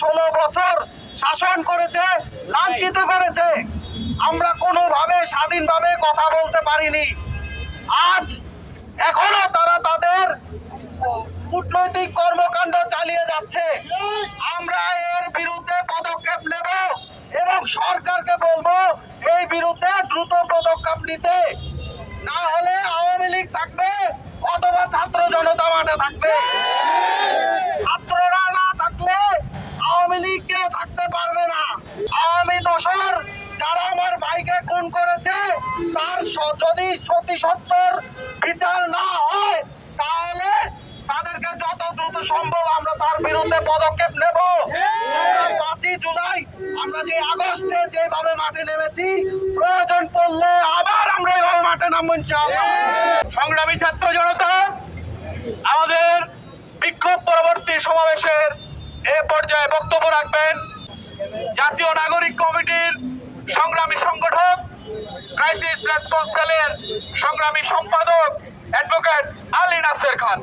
16 বছর শাসন করেছে, লাঞ্ছিত করেছে। আমরা কোনোভাবে স্বাধীনভাবে কথা বলতে পারিনি। আজ এখনো তারা তাদের কূটনৈতিক কর্মকাণ্ড চালিয়ে যাচ্ছে। আমরা এর বিরুদ্ধে পদক্ষেপ নেব এবং সরকারকে বলবো এই বিরুদ্ধে দ্রুত পদক্ষেপ নিতে। না হলে আওয়ামী লীগ থাকবে অথবা ছাত্র জনতা মাঠে থাকবে। ছাত্ররা না থাকলে আওয়ামী লীগ কেউ থাকতে পারবে না। আওয়ামী দোসর যারা আমার ভাইকে খুন করেছে তার যদি সত্যি সত্যর বিচার না হয় তাহলে তাদেরকে যত দ্রুত সম্ভব আমরা তার বিরুদ্ধে পদক্ষেপ নেব। 5ই জুলাই আমরা যে আগস্টে যেভাবে মাঠে নেমেছি, প্রয়োজন পড়লে আবার আমরা এইভাবে মাঠে নামবো ইনশাআল্লাহ। সংগ্রামী ছাত্র জনতা, আমাদের বিক্ষোভ পরবর্তী সমাবেশের এ পর্যায়ে বক্তব্য রাখবেন জাতীয় নাগরিক কমিটির সংগ্রামী সংগঠক, ক্রাইসিস রেসপন্স সেলের সংগ্রামী সম্পাদক অ্যাডভোকেট আলী নাসের খান।